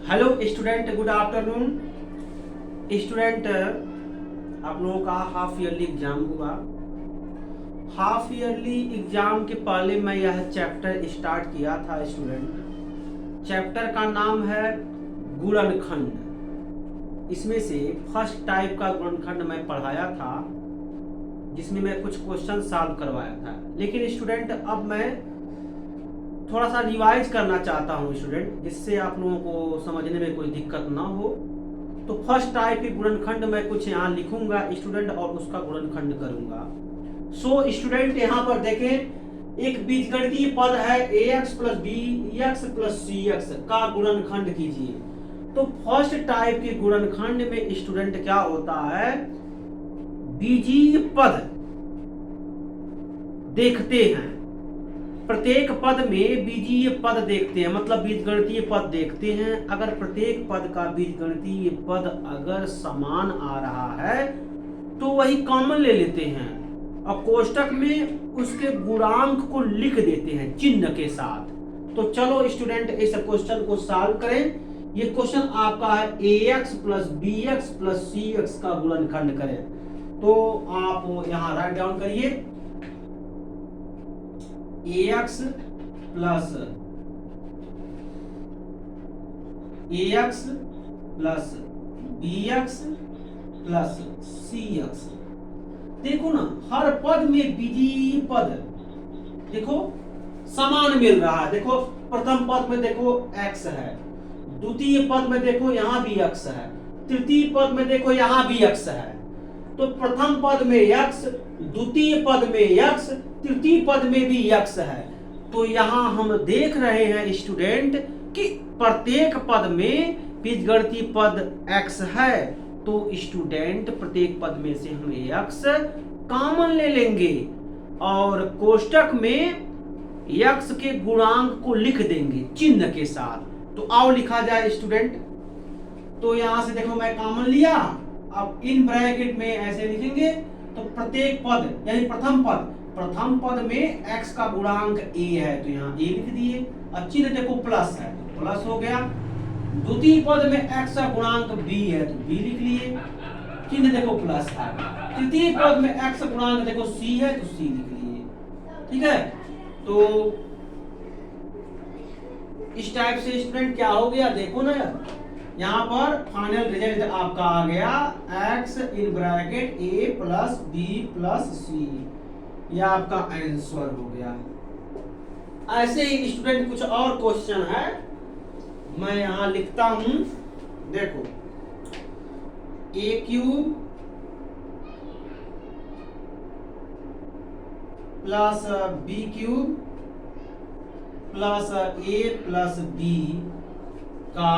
Hello student, good afternoon student. आप लोगों का हाफ ईयरली एग्जाम हुआ। हाफ ईयरली एग्जाम के पहले मैं यह चैप्टर स्टार्ट किया था स्टूडेंट। चैप्टर का नाम है गुणनखंड। इसमें से फर्स्ट टाइप का गुणनखंड मैं पढ़ाया था, जिसमें मैं कुछ क्वेश्चन सॉल्व करवाया था। लेकिन स्टूडेंट अब मैं थोड़ा सा रिवाइज करना चाहता हूँ स्टूडेंट, जिससे आप लोगों को समझने में कोई दिक्कत ना हो। तो फर्स्ट टाइप की गुणनखंड मैं कुछ यहाँ लिखूंगा स्टूडेंट और उसका गुणनखंड करूंगा। सो स्टूडेंट यहाँ पर देखें, एक बीजगणितीय पद है ax plus B X plus C X का गुणनखंड कीजिए। तो फर्स्ट टाइप के गुणनखंड में स्टूडेंट क्या होता है, बीजीय पद देखते हैं। प्रत्येक पद में बीजीय पद देखते हैं, मतलब बीजगणितीय पद देखते हैं। अगर प्रत्येक पद का बीजगणितीय पद अगर समान आ रहा है तो वही कॉमन ले लेते हैं और कोष्टक में उसके गुणांक को लिख देते हैं चिन्ह के साथ। तो चलो स्टूडेंट इस क्वेश्चन को सॉल्व करें। ये क्वेश्चन आपका है ax plus B X plus C X का गुणनखंड करें। तो आप यहाँ राइट डाउन करिए, ax plus bx plus cx। देखो ना, हर पद में बीजीय पद देखो समान मिल रहा है। देखो प्रथम पद में देखो x है, द्वितीय पद में देखो यहाँ भी x है, तृतीय पद में देखो यहाँ भी x है। तो प्रथम पद में x, द्वितीय पद में x, तृतीय पद में भी x है। तो यहाँ हम देख रहे हैं स्टूडेंट कि प्रत्येक पद में बीजगणितीय पद x है। तो स्टूडेंट प्रत्येक पद में से हम x कॉमन ले लेंगे और कोष्टक में x के गुणांक को लिख देंगे चिन्ह के साथ। तो आओ लिखा जाए स्टूडेंट। तो यहां से देखो मैं कॉमन लिया, अब इन ब्रैकेट में ऐसे लिखेंगे। तो प्रत्येक पद यानी प्रथम पद में x का गुणांक a है तो यहाँ a लिख दिए और चिन्ह देखो प्लस है तो प्लस हो गया। द्वितीय पद में x का गुणांक b है तो b लिख लिए, चिन्ह देखो प्लस है। तृतीय पद में x का गुणांक देखो c है तो c लिख लिए। ठीक है, तो इस टाइप से स्टूडेंट क्या हो गया देखो ना, यहाँ पर फाइनल रिजल्ट आपका आ गया x in bracket a plus b plus c। यह आपका आंसर हो गया। ऐसे ही स्टूडेंट कुछ और क्वेश्चन है, मैं यहां लिखता हूं। देखो a cube plus b cube plus a plus b का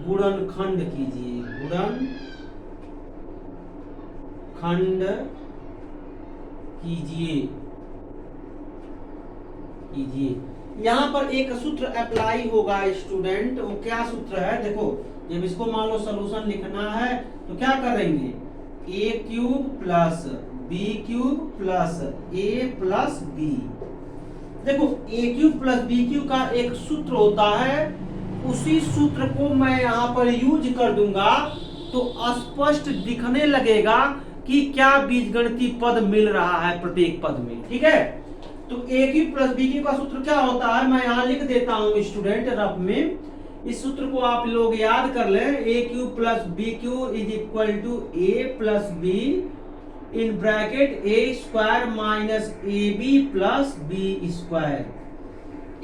गुणनखंड कीजिए। गुणनखंड कीजिए। यहां पर एक सूत्र अप्लाई होगा स्टूडेंट। वो क्या सूत्र है देखो, जब इसको मान लो सॉल्यूशन लिखना है तो क्या करेंगे, a cube plus b cube plus a plus b। देखो a cube plus b cube का एक सूत्र होता है, उसी सूत्र को मैं यहाँ पर यूज कर दूंगा तो स्पष्ट दिखने लगेगा कि क्या बीजगणितीय पद मिल रहा है प्रत्येक पद में। ठीक है, तो a cube plus b cube का सूत्र क्या होता है मैं यहाँ लिख देता हूँ स्टूडेंट रफ में। इस सूत्र को आप लोग याद कर लें, a cube plus b cube is equal to a plus b in bracket a square minus ab plus b square.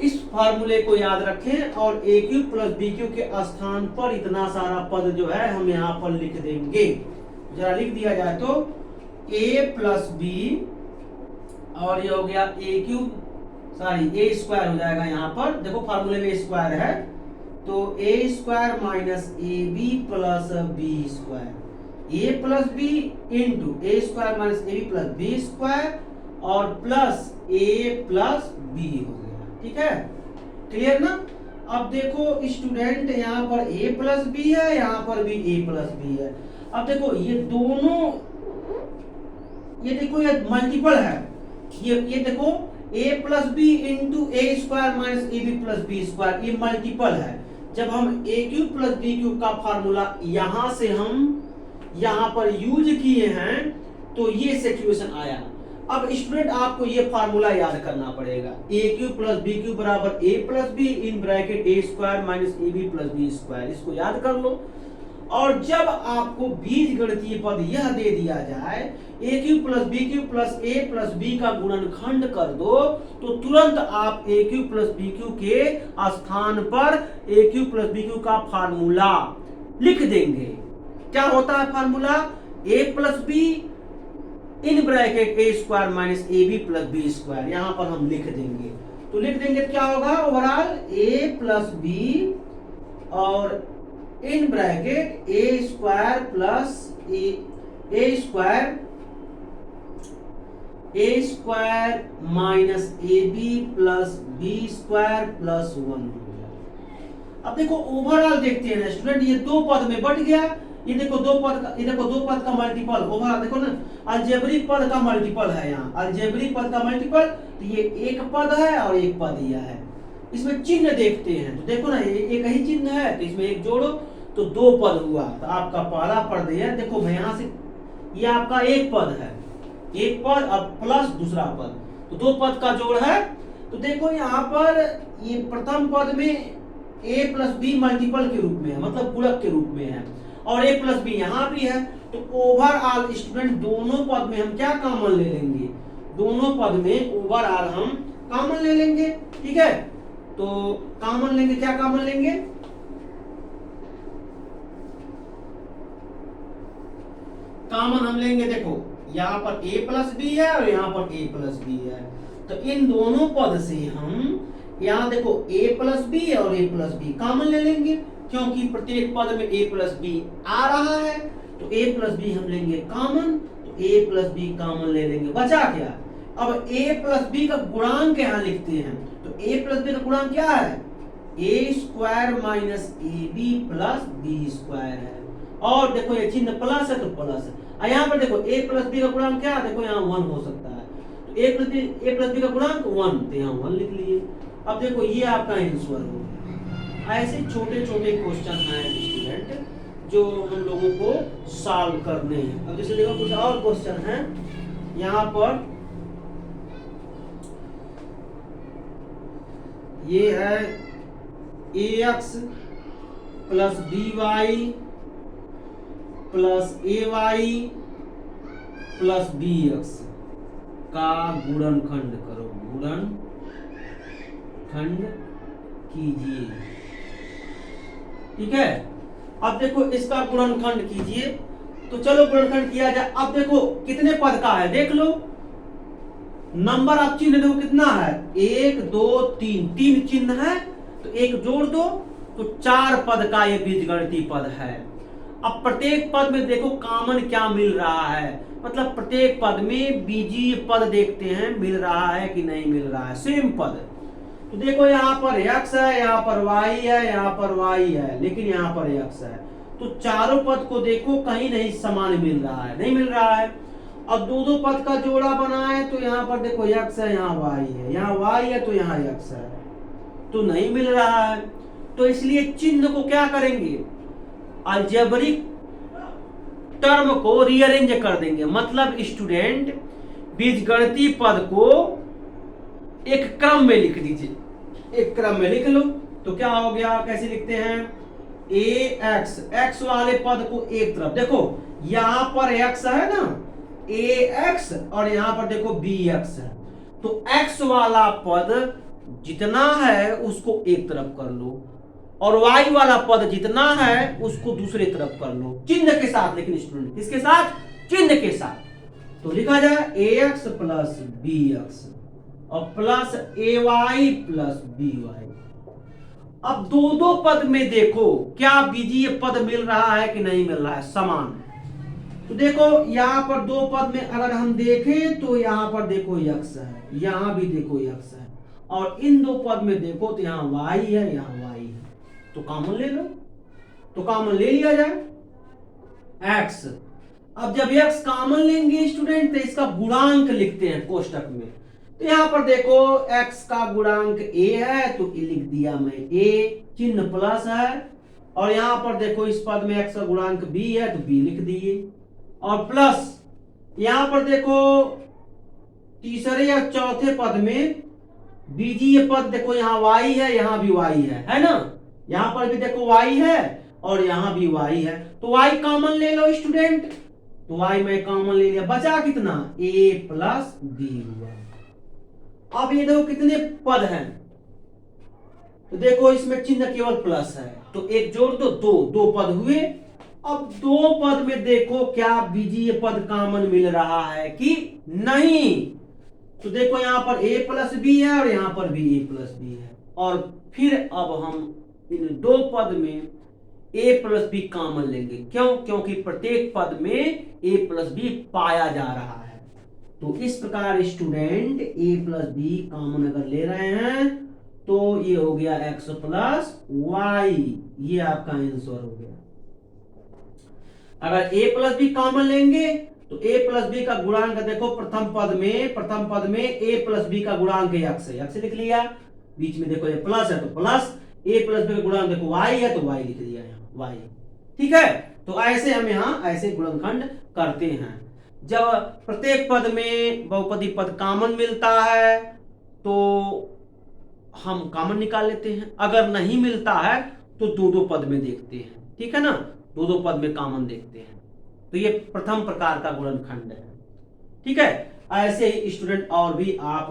इस फार्मूले को याद रखें और a cube plus b cube के स्थान पर इतना सारा पद जो है हम यहाँ पर लिख देंगे। जरा लिख दिया जाए तो a प्लस b और ये हो गया a क्यूब a स्क्वायर हो जाएगा। यहाँ पर देखो फार्मूले में स्क्वायर है तो a square minus ab plus b square, a plus b into a square minus ab plus b square और प्लस a प्लस b हो गया। ठीक है, क्लियर ना। अब देखो स्टूडेंट यहाँ पर a प्लस b है, यहाँ पर भी a प्लस b है। अब देखो ये दोनों, ये देखो ये मल्टीपल है, ये देखो a plus B into A square minus A B plus B square, ये मल्टीपल है। जब हम A cube plus B cube का फार्मूला यहां से हम यहां पर यूज किए हैं तो ये सिचुएशन आया। अब स्टूडेंट आपको ये फार्मूला याद करना पड़ेगा, A cube plus B cube बराबर A plus B in bracket A square minus A B plus B square, इसको याद कर लो। और जब आपको बीजगणितीय पद यह दे दिया जाए A cube plus B cube plus B का गुणनखंड कर दो, तो तुरंत आप A cube plus B cube के स्थान पर A cube plus B cube का फार्मूला लिख देंगे। क्या होता है formula? A plus B in bracket A square minus A B plus B square, यहां पर हम लिख देंगे। तो लिख देंगे क्या होगा? ओवरऑल ए प्लस बी और in bracket A square plus A square minus A B plus B square plus 1 हो गया। अब देखो ओवरऑल देखते हैं स्टूडेंट, ये दो पद में बढ़ गया, ये देखो दो पद का मल्टीपल ओवरऑल देखो ना, अलजेब्रिक पद का मल्टीपल है, यहाँ अलजेब्रिक पद का मल्टीपल, तो ये एक पद है और एक पद यह है। इसमें चिन्ह देखते हैं तो देखो ना, एक ही चिन्ह है तो इसमें एक जोड़ो तो दो पद हुआ। तो आपका पहला पद है, देखो मैं यहां से, ये आपका एक पद है, एक पद अब प्लस दूसरा पद, तो दो पद का जोड़ है। तो देखो यहाँ पर ये प्रथम पद में ए प्लस बी मल्टीपल के रूप में है, मतलब गुणक के रूप में है, और ए प्लस बी यहाँ भी है। तो ओवरऑल स्टूडेंट दोनों पद में हम क्या कॉमन ले लेंगे? दोनों पद में ओवरऑल हम कॉमन ले लेंगे, ठीक है। तो कॉमन लेंगे, क्या कॉमन लेंगे? कॉमन हम लेंगे, देखो यहाँ पर a प्लस बी है और यहाँ पर a प्लस बी है, तो इन दोनों पद से हम यहाँ देखो a प्लस बी और a प्लस बी कॉमन ले लेंगे, क्योंकि प्रत्येक पद में a प्लस बी आ रहा है, तो a प्लस बी हम लेंगे कॉमन, तो a प्लस बी कॉमन ले लेंगे। बचा क्या? अब a प्लस बी का गुणांक यहाँ लिखते हैं, तो a प्लस बी का गुणांक क्या है? a square minus A B plus B square है, और देखो ये चिन्ह प्लस है तो प्लस है। यहाँ पर देखो a प्लस बी का गुणांक क्या है? देखो यहाँ 1 हो सकता है, तो a प्लस बी का गुणांक 1, तो यहाँ 1 लिख लिए। अब देखो ये आपका आंसर हो गया। ऐसे छोटे छोटे क्वेश्चन हैं स्टूडेंट जो हम लोगों को सॉल्व करने हैं। अब जैसे देखो कुछ और क्वेश्चन है यहाँ पर, ये है ax plus by plus ay plus bx का गुणनखंड करो, गुणनखंड कीजिए, ठीक है। अब देखो इसका गुणनखंड कीजिए, तो चलो गुणनखंड किया जाए। अब देखो कितने पद का है देख लो, नंबर आप चिन्ह देखो कितना है, 1 2 3, 3 चिन्ह है, तो एक जोड़ दो तो 4 पद का ये बीजगणितीय पद है। अब प्रत्येक पद में देखो कॉमन क्या मिल रहा है, मतलब प्रत्येक पद में बीजीय पद देखते हैं मिल रहा है कि नहीं मिल रहा है, सेम पद। तो देखो यहाँ पर x है, यहाँ पर y है, यहाँ पर y है, लेकिन यहाँ पर x है, तो चारों पद को देखो कहीं नहीं समान मिल रहा है, नहीं मिल रहा है। अब दो दो पद का जोड़ा बना है, तो यहाँ पर देखो x है, यहाँ y है, यहाँ y है तो यहाँ x है, तो नहीं मिल रहा है। तो इसलिए चिन्ह को क्या करेंगे? अलजेब्रिक टर्म को रीअरेंज कर देंगे, मतलब स्टूडेंट बीजगणितीय पद को एक क्रम में लिख दीजिए, एक क्रम में लिख लो। तो क्या हो गया, कैसे लिखते हैं? ax, x वाले पद को एक तरफ, देखो यहां पर x है ना, ax, और यहां पर देखो bx है, तो x वाला पद जितना है उसको एक तरफ कर लो, और y वाला पद जितना है उसको दूसरे तरफ कर लो, चिन्ह के साथ। लेकिन स्टूडेंट किसके साथ? चिन्ह के साथ। तो लिखा जाए ax प्लस bx और प्लस ay प्लस by। अब दो दो पद में देखो क्या बीजीय पद मिल रहा है कि नहीं मिल रहा है, समान। तो देखो यहाँ पर दो पद में अगर हम देखें तो यहाँ पर देखो x है, यहाँ भी देखो x है, और इन दो पद में देखो तो यहाँ y है, यहाँ y है, तो कॉमन ले लो। तो कॉमन ले लिया जाए x। अब जब x कॉमन लेंगे स्टूडेंट तो इसका गुणांक लिखते हैं कोष्टक में, तो यहां पर देखो x का गुणांक a है तो ए लिख दिया मैं a, चिन्ह प्लस है। और यहां पर देखो इस पद में x का गुणांक b है तो b लिख दिए, और प्लस यहां पर देखो तीसरे या चौथे पद में बीजीय पद देखो, यहाँ y है, यहाँ भी y है ना, यहां पर भी देखो y है और यहां भी y है, तो y कॉमन ले लो स्टूडेंट। तो y मैं कॉमन ले लिया, बचा कितना a प्लस b हुआ। अब ये देखो कितने पद हैं, तो देखो इसमें चिन्ह केवल प्लस है, तो एक जोड़ दो, दो पद हुए। अब दो पद में देखो क्या बीजीय पद कॉमन मिल रहा है कि नहीं, तो देखो यहां पर a प्लस बी है और यहां पर भी a प्लस बी है, और फिर अब हम इन दो पद में a प्लस बी कॉमन लेंगे। क्यों? क्योंकि प्रत्येक पद में a प्लस बी पाया जा रहा है। तो इस प्रकार student a plus B common अगर ले रहे हैं तो ये हो गया x प्लस वाई, ये आपका आंसर हो गया। अगर a प्लस बी कॉमन लेंगे तो a प्लस बी का गुणांक देखो प्रथम पद में a प्लस बी का गुणांक x है, x लिख लिया, बीच में देखो ये प्लस है तो प्लस, a प्लस बी का गुणांक देखो y है तो y लिख दिया यहाँ y। ठीक है, तो ऐसे हम यहाँ ऐसे गुणनखंड करते हैं। जब प्रत्येक पद में बहुपदी पद कॉमन मिलता है तो हम कॉमन निकाल लेते हैं, अगर नहीं मिलता है तो दो दो पद में देखते हैं। ठीक है ना, दो दो पद में कॉमन देखते हैं। तो ये प्रथम प्रकार का गुणनखंड है। ठीक है, ऐसे ही स्टूडेंट और भी आप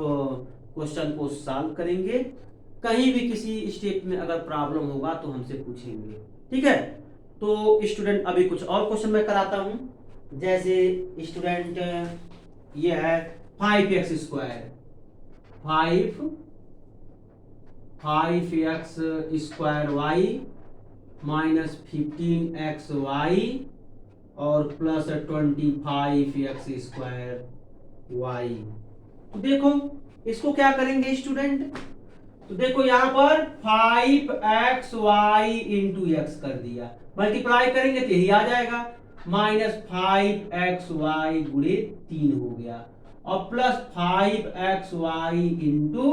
क्वेश्चन को सॉल्व करेंगे, कहीं भी किसी स्टेप में अगर प्रॉब्लम होगा तो हमसे पूछेंगे। ठीक है, तो स्टूडेंट अभी कुछ और क्वेश्चन मैं कराता हूं। जैसे स्टूडेंट ये है 5x square, 5x square Y minus 15x Y और प्लस 25x स्क्वायर वाई। तो देखो इसको क्या करेंगे स्टूडेंट, तो देखो यहां पर 5xy इंटू एक्स कर दिया, मल्टीप्लाई करेंगे तो यही आ जाएगा, माइनस 5xy गुणे 3 हो गया, और प्लस 5xy इंटू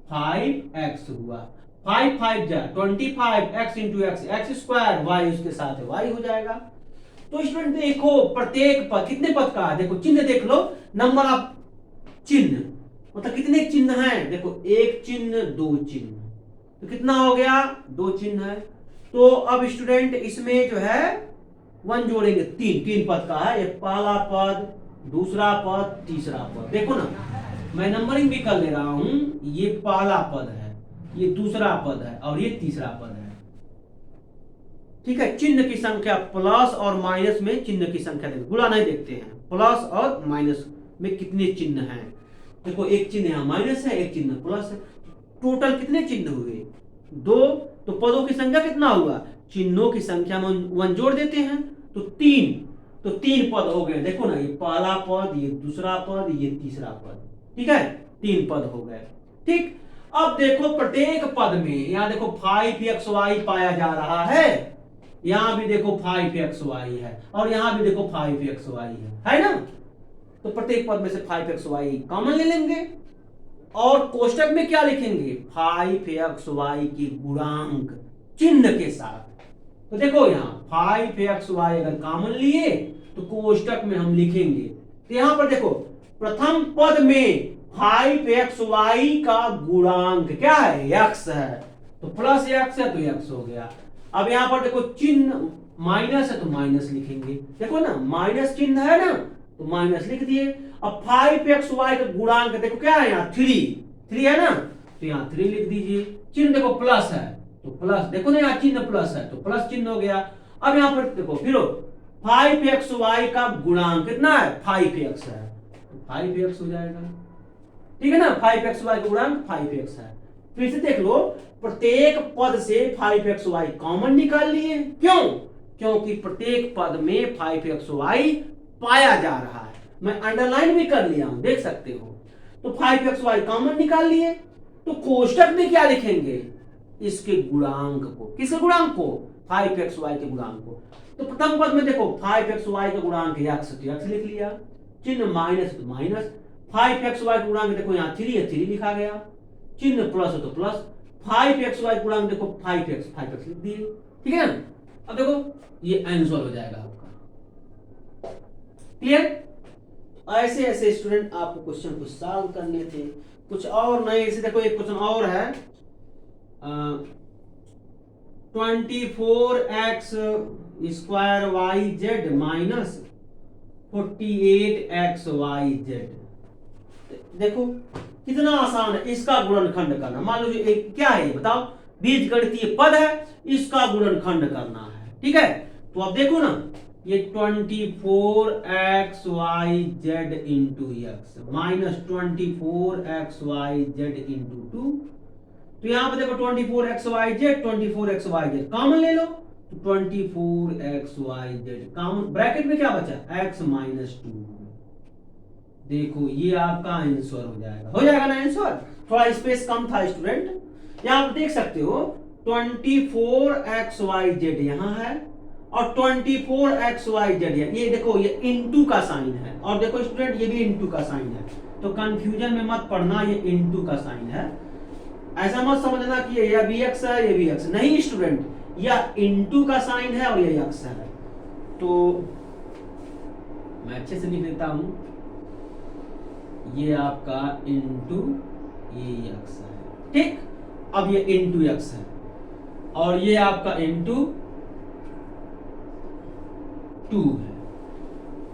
5x हुआ, 5 5 जा 25x into X, X square Y उसके साथ है वाई हो जाएगा। तो स्टूडेंट देखो प्रत्येक पद कितने पद का है, देखो चिन्ह देख लो, नंबर ऑफ चिन्ह मतलब कितने चिन्ह हैं, देखो एक चिन्ह दो चिन्ह, तो कितना हो गया दो चिन्ह है। तो अब स्टूडेंट इसमें जो है 1 जोड़ेंगे, तीन पद का है, ये पहला पद, दूसरा पद, तीसरा पद। देखो ना मैं नंबरिंग भी कर ले रहा हूं, ये पहला पद है, ये दूसरा पद है और ये तीसरा पद है। ठीक है, चिन्ह की संख्या प्लस और माइनस में चिन्ह की संख्या देखो, गुणा नहीं देखते हैं, प्लस और माइनस में कितने चिन्ह हैं। देखो एक चिन्ह यहाँ माइनस है, एक चिन्ह प्लस है, टोटल कितने चिन्ह हुए 2, तो पदों की संख्या कितना हुआ, चिन्हों की संख्या में 1 जोड़ देते हैं तो 3, तो 3 पद हो गए। देखो ना ये पहला पद, ये दूसरा पद, ये तीसरा पद। ठीक है, 3 पद हो गए। ठीक, अब देखो प्रत्येक पद में यहां देखो 5xy पाया जा रहा है, यहां भी देखो 5xy है और यहां भी देखो 5xy है ना, तो प्रत्येक पद में से 5xy कॉमन ले लेंगे और कोष्टक में क्या लिखेंगे 5xy के गुणांक चिन्ह के साथ। तो देखो यहां 5xy अगर कॉमन लिए तो कोष्टक में हम लिखेंगे, तो यहां पर देखो प्रथम पद में 5xy का गुणांक क्या है x है, तो प्लस x है तो x हो गया। अब यहां पर देखो चिन्ह माइनस है तो माइनस लिखेंगे, देखो ना माइनस चिन्ह है ना तो माइनस लिख दिए। अब 5xy का गुणांक देखो क्या है यहाँ 3 है ना, तो यहाँ 3 लिख दीजिए। चिन्ह देखो प्लस है तो प्लस, देखो ना यहाँ चिन्ह प्लस है तो प्लस चिन्ह हो गया। अब यहाँ पर देखो फिर 5xy का गुणांक कितना है 5x है तो 5x हो जाएगा। ठीक है ना, 5xy का गुणांक 5x है। फिर से देख लो प्रत्येक पद से 5xy कॉमन निकाल लिए, क्यों, क्योंकि प्रत्येक पद में 5xy पाया जा रहा है, मैं अंडरलाइन भी कर लिया हूं देख सकते हो। तो 5xy कॉमन निकाल लिए, तो कोष्टक में क्या लिखेंगे इसके गुणांक को, किसके गुणांक को 5xy के गुणांक को। तो प्रथम पद में देखो 5xy का गुणांक x, तो x लिख लिया, चिन्ह माइनस तो माइनस, 5xy गुणांक देखो यहाँ 3 है, 3 लिखा गया, चिन्ह प्लस है तो प्लस, 5xy गुणांक देखो 5x लिख दिए, ठीक है ना। अब देखो ये आंसर हो जाएगा आपका, क्लियर। ऐसे ऐसे स्टूडेंट आपको क्वेश्चन को सॉल्व करने थे, कुछ और नहीं। इसे देखो एक क्वेश्चन और है, 24x square Y Z minus 48xyz। देखो कितना आसान है, इसका गुणनखंड करना। मान लो एक क्या है ये बताओ, बीजगणितीय पद है, इसका गुणनखंड करना है, ठीक है। तो अब देखो ना, ये 24xyz into x minus 24xyz into 2। तो यहां पर देखो 24xyz कॉमन ले लो, तो 24xyz कॉमन, ब्रैकेट में क्या बचा, x माइनस 2। देखो ये आपका आंसर हो जाएगा ना आंसर। थोड़ा स्पेस कम था स्टूडेंट, यहां आप देख सकते हो 24xyz यहां है और 24xyz ये देखो ये इनटू का साइन है, और देखो स्टूडेंट ये भी इनटू का साइन है, तो कंफ्यूजन में मत पड़ना, ये इनटू का साइन है। ऐसा मत समझना कि ये भी x है ये भी x, नहीं स्टूडेंट, यह इनटू का साइन है और ये x है। तो मैं अच्छे से लिख देता हूं, ये आपका इनटू ये x है, ठीक। अब ये इनटू x है और ये आपका इनटू 2 है।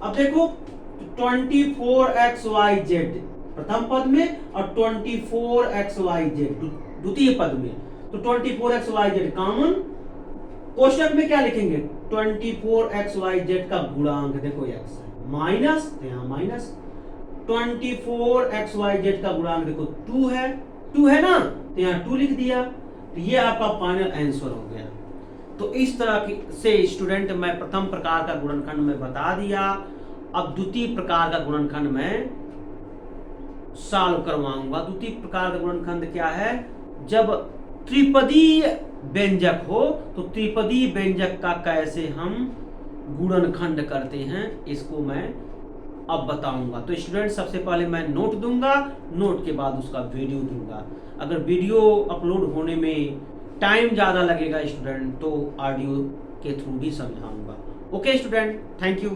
अब देखो 24xyz प्रथम पद में और 24xyz द्वितीय पद में, तो 24xyz कॉमन, कोष्टक में क्या लिखेंगे, 24xyz का गुणांक देखो x है, माइनस, तो यहां माइनस 24xyz का गुणांक देखो 2 है, 2 है ना, तो यहां 2 लिख दिया। तो ये आपका फाइनल आंसर हो गया। तो इस तरह की से स्टूडेंट मैं प्रथम प्रकार का गुणनखंड में बता दिया। अब द्वितीय प्रकार का गुणनखंड में सॉल्व करवाऊंगा। द्वितीय प्रकार का गुणनखंड क्या है, जब त्रिपदीय व्यंजक हो तो त्रिपदीय व्यंजक का कैसे हम गुणनखंड करते हैं, इसको मैं अब बताऊंगा। तो स्टूडेंट सबसे पहले मैं नोट दूंगा, नोट के बाद उसका वीडियो दूंगा। अगर वीडियो अपलोड होने में टाइम ज़्यादा लगेगा स्टूडेंट, तो ऑडियो के थ्रू भी समझाऊंगा। Okay student, thank you.